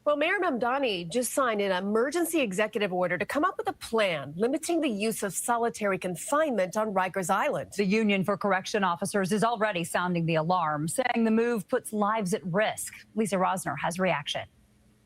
Well, Mayor Mamdani just signed an emergency executive order to come up with a plan limiting the use of solitary confinement on Rikers Island. The Union for Correction Officers is already sounding the alarm, saying the move puts lives at risk. Lisa Rosner has reaction.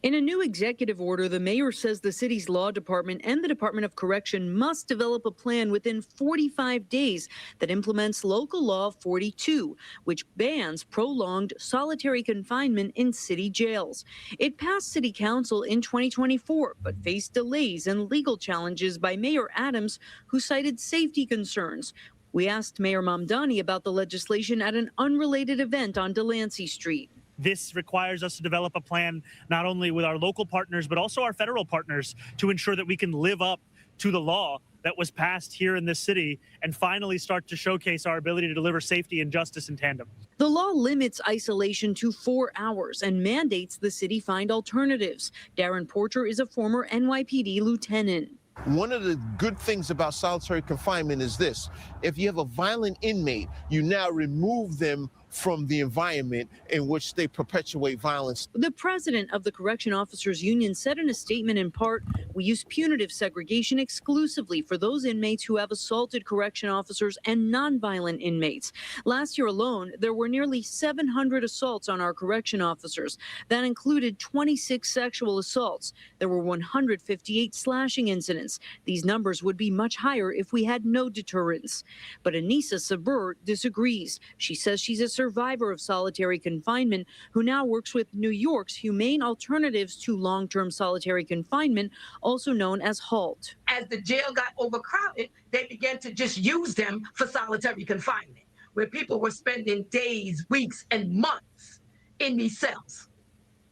In a new executive order, the mayor says the city's law department and the Department of Correction must develop a plan within 45 days that implements Local Law 42, which bans prolonged solitary confinement in city jails. It passed City Council in 2024, but faced delays and legal challenges by Mayor Adams, who cited safety concerns. We asked Mayor Mamdani about the legislation at an unrelated event on Delancey Street. This requires us to develop a plan not only with our local partners, but also our federal partners to ensure that we can live up to the law that was passed here in this city and finally start to showcase our ability to deliver safety and justice in tandem. The law limits isolation to 4 hours and mandates the city find alternatives. Darren Porter is a former NYPD lieutenant. One of the good things about solitary confinement is this: if you have a violent inmate, you now remove them from the environment in which they perpetuate violence. The president of the Correction Officers Union said in a statement, in part, "We use punitive segregation exclusively for those inmates who have assaulted correction officers and nonviolent inmates." Last year alone, there were nearly 700 assaults on our correction officers. That included 26 sexual assaults. There were 158 slashing incidents. These numbers would be much higher if we had no deterrence. But Anissa Sabur disagrees. She says she's a survivor of solitary confinement who now works with New York's Humane Alternatives to Long-Term Solitary Confinement, also known as HALT. As the jail got overcrowded, they began to just use them for solitary confinement, where people were spending days, weeks, and months in these cells.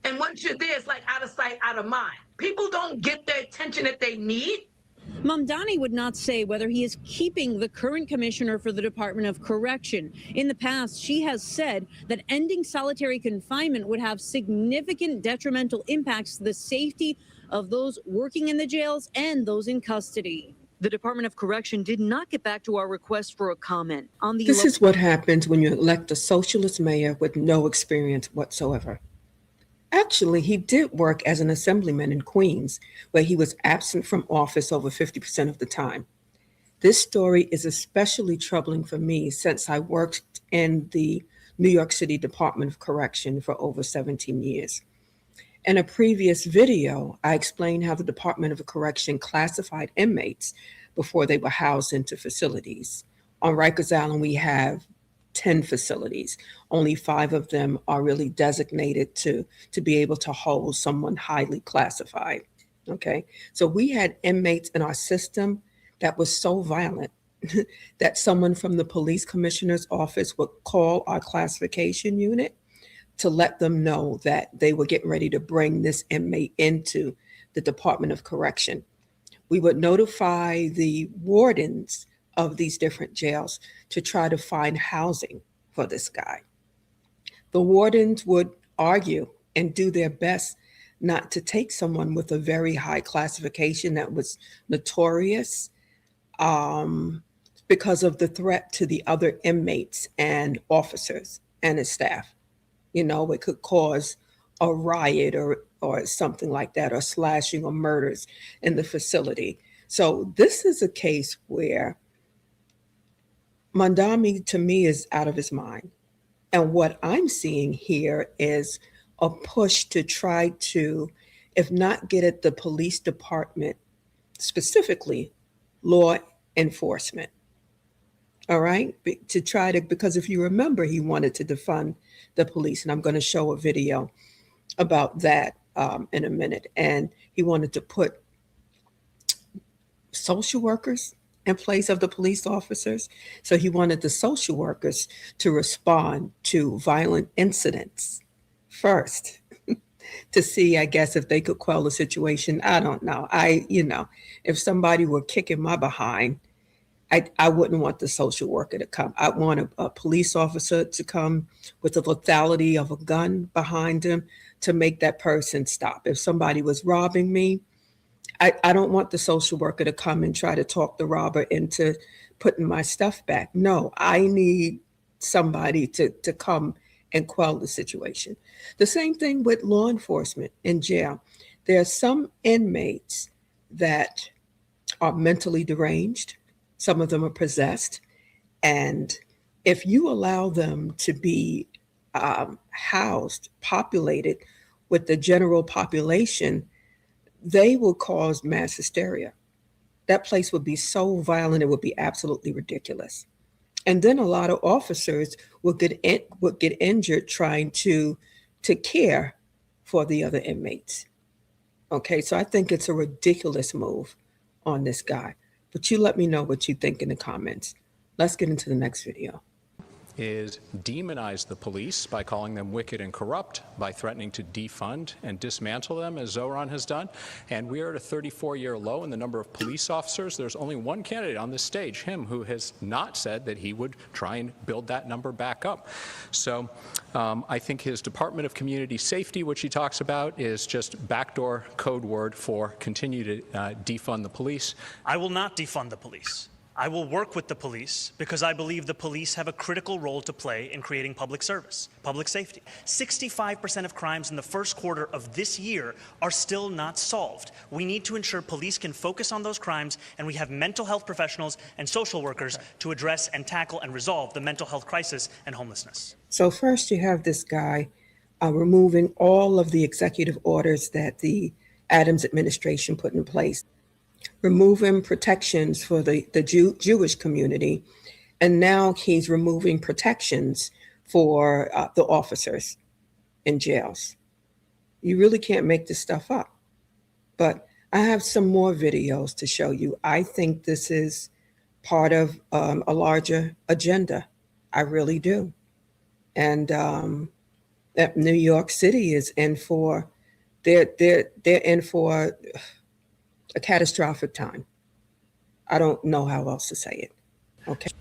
And once you're there, it's like out of sight, out of mind. People don't get the attention that they need. Mamdani would not say whether he is keeping the current commissioner for the Department of Correction. In the past, she has said that ending solitary confinement would have significant detrimental impacts to the safety of those working in the jails and those in custody. The Department of Correction did not get back to our request for a comment on the. This is what happens when you elect a socialist mayor with no experience whatsoever. Actually, he did work as an assemblyman in Queens, where he was absent from office over 50% of the time. This story is especially troubling for me since I worked in the New York City Department of Correction for over 17 years. In a previous video, I explained how the Department of Correction classified inmates before they were housed into facilities. On Rikers Island, we have 10 facilities. Only 5 of them are really designated to be able to hold someone highly classified. Okay, so we had inmates in our system that was so violent that someone from the police commissioner's office would call our classification unit to let them know that they were getting ready to bring this inmate into the Department of Correction. We would notify the wardens of these different jails to try to find housing for this guy. The wardens would argue and do their best not to take someone with a very high classification that was notorious because of the threat to the other inmates and officers and his staff. You know, it could cause a riot or something like that, or slashing or murders in the facility. So this is a case where Mamdani, to me, is out of his mind. And what I'm seeing here is a push to try to, if not get at the police department, specifically law enforcement. All right? To try to, because if you remember, he wanted to defund the police. And I'm going to show a video about that in a minute. And he wanted to put social workers in place of the police officers. So he wanted the social workers to respond to violent incidents first to see, I guess, if they could quell the situation. I don't know. If somebody were kicking my behind, I wouldn't want the social worker to come. I want a police officer to come with the lethality of a gun behind him to make that person stop. If somebody was robbing me, I don't want the social worker to come and try to talk the robber into putting my stuff back. No, I need somebody to come and quell the situation. The same thing with law enforcement in jail. There are some inmates that are mentally deranged. Some of them are possessed. And if you allow them to be housed, populated with the general population, they will cause mass hysteria. That place would be so violent, it would be absolutely ridiculous. And then a lot of officers would get injured trying to care for the other inmates. Okay, so I think it's a ridiculous move on this guy. But you let me know what you think in the comments. Let's get into the next video. Is demonize the police by calling them wicked and corrupt, by threatening to defund and dismantle them, as Zohran has done. And we are at a 34-year low in the number of police officers. There's only one candidate on this stage, him, who has not said that he would try and build that number back up. So I think his Department of Community Safety, which he talks about, is just backdoor code word for continue to defund the police. I will not defund the police. I will work with the police because I believe the police have a critical role to play in creating public service, public safety. 65% of crimes in the first quarter of this year are still not solved. We need to ensure police can focus on those crimes, and we have mental health professionals and social workers to address and tackle and resolve the mental health crisis and homelessness. So first you have this guy removing all of the executive orders that the Adams administration put in place, removing protections for the Jewish community, and now he's removing protections for the officers in jails. You really can't make this stuff up. But I have some more videos to show you. I think this is part of a larger agenda. I really do. And that New York City is in for, they're in for a catastrophic time. I don't know how else to say it.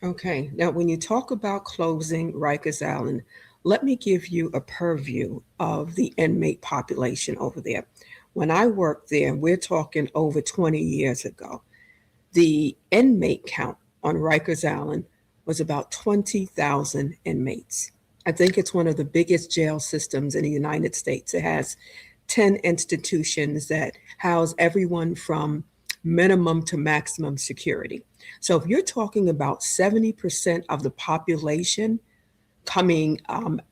Okay, now when you talk about closing Rikers Island, let me give you a purview of the inmate population over there. When I worked there, we're talking over 20 years ago, the inmate count on Rikers Island was about 20,000 inmates. I think it's one of the biggest jail systems in the United States. It has 10 institutions that house everyone from minimum to maximum security. So if you're talking about 70% of the population coming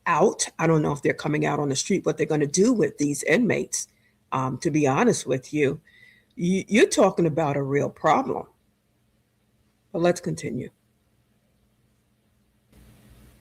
out, I don't know if they're coming out on the street, what they're going to do with these inmates, to be honest with you, you're talking about a real problem. But let's continue.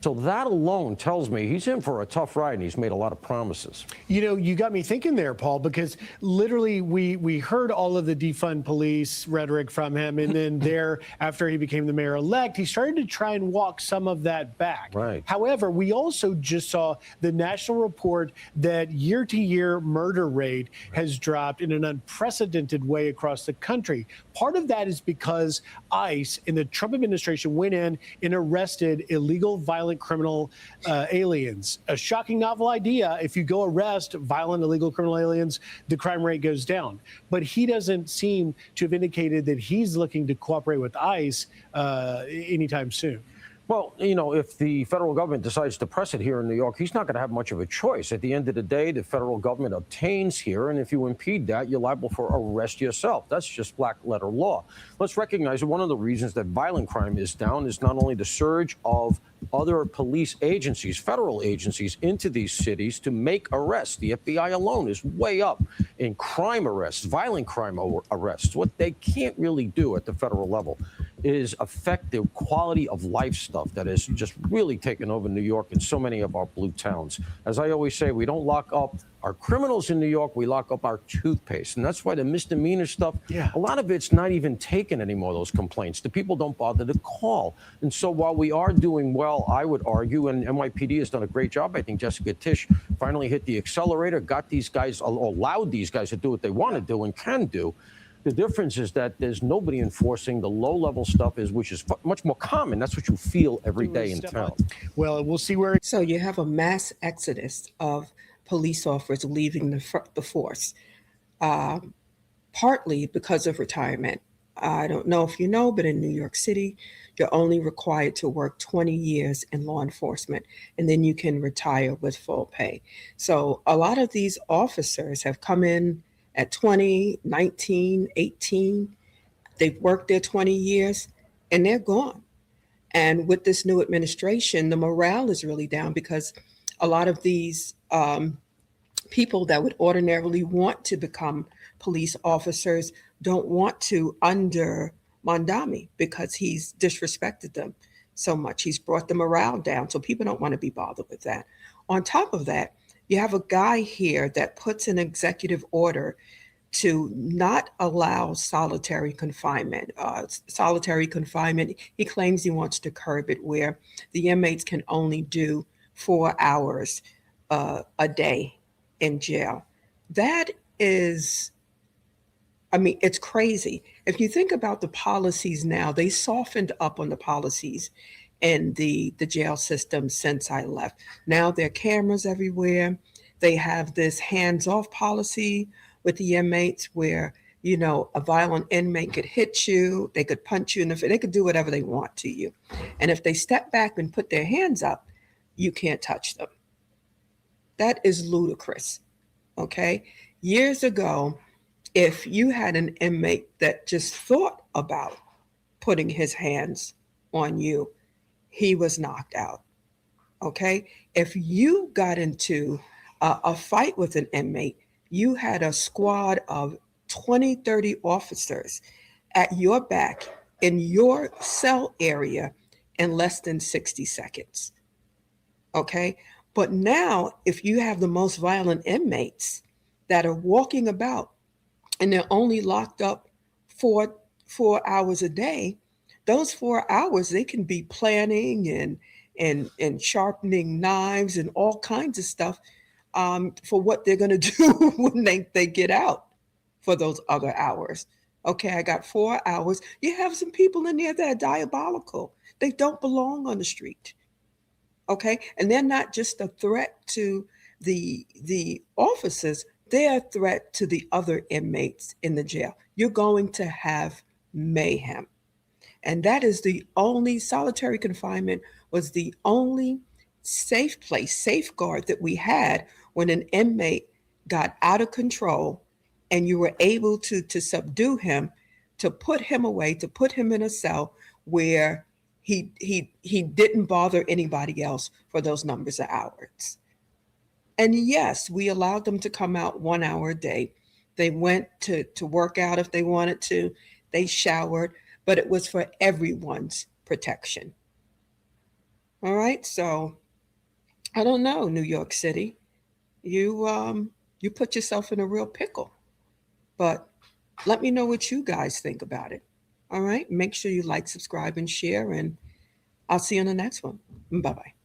So that alone tells me he's in for a tough ride, and he's made a lot of promises. You know, you got me thinking there, Paul, because literally we heard all of the defund police rhetoric from him, and then there, after he became the mayor-elect, he started to try and walk some of that back. Right. However, we also just saw the national report that year-to-year murder rate has dropped in an unprecedented way across the country. Part of that is because ICE in the Trump administration went in and arrested illegal, violent criminal aliens. A shocking novel idea. If you go arrest violent, illegal criminal aliens, the crime rate goes down. But he doesn't seem to have indicated that he's looking to cooperate with ICE anytime soon. Well, you know, if the federal government decides to press it here in New York, he's not going to have much of a choice. At the end of the day, the federal government obtains here, and if you impede that, you're liable for arrest yourself. That's just black letter law. Let's recognize that one of the reasons that violent crime is down is not only the surge of other police agencies, federal agencies, into these cities to make arrests. The FBI alone is way up in crime arrests, violent crime arrests. What they can't really do at the federal level is affect the quality of life stuff that has just really taken over New York and so many of our blue towns. As I always say, we don't lock up our criminals in New York, we lock up our toothpaste. And that's why the misdemeanor stuff, a lot of it's not even taken anymore, those complaints. The people don't bother to call. And so while we are doing well, I would argue, and NYPD has done a great job, I think Jessica Tisch finally hit the accelerator, got these guys, allowed these guys to do what they want to do and can do. The difference is that there's nobody enforcing the low-level stuff, which is much more common. That's what you feel every day in town. Well, we'll see where. So you have a mass exodus of police officers leaving the force, partly because of retirement. I don't know if you know, but in New York City, you're only required to work 20 years in law enforcement, and then you can retire with full pay. So a lot of these officers have come in at 20, 19, 18. They've worked their 20 years, and they're gone. And with this new administration, the morale is really down because a lot of these people that would ordinarily want to become police officers don't want to under Mamdani because he's disrespected them so much. He's brought the morale down. So people don't want to be bothered with that. On top of that, you have a guy here that puts an executive order to not allow solitary confinement. Solitary confinement, he claims he wants to curb it where the inmates can only do 4 hours a day in jail. That is, I mean, it's crazy. If you think about the policies now, they softened up on the policies in the jail system since I left. Now there are cameras everywhere. They have this hands-off policy with the inmates where, you know, a violent inmate could hit you, they could punch you in the face, they could do whatever they want to you. And if they step back and put their hands up, you can't touch them. That is ludicrous, okay? Years ago, if you had an inmate that just thought about putting his hands on you, he was knocked out, okay? If you got into a fight with an inmate, you had a squad of 20, 30 officers at your back in your cell area in less than 60 seconds, okay? But now, if you have the most violent inmates that are walking about and they're only locked up for 4 hours a day, those 4 hours, they can be planning and sharpening knives and all kinds of stuff for what they're going to do when they get out for those other hours. Okay, I got 4 hours. You have some people in there that are diabolical. They don't belong on the street. Okay, and they're not just a threat to the officers, they're a threat to the other inmates in the jail. You're going to have mayhem. And that is the only, solitary confinement was the only safe place, safeguard that we had when an inmate got out of control and you were able to subdue him, to put him away, to put him in a cell where he didn't bother anybody else for those numbers of hours. And yes, we allowed them to come out 1 hour a day. They went to work out if they wanted to. They showered, but it was for everyone's protection. All right, so I don't know, New York City, you put yourself in a real pickle. But let me know what you guys think about it. All right, make sure you like, subscribe, and share, and I'll see you on the next one. Bye-bye.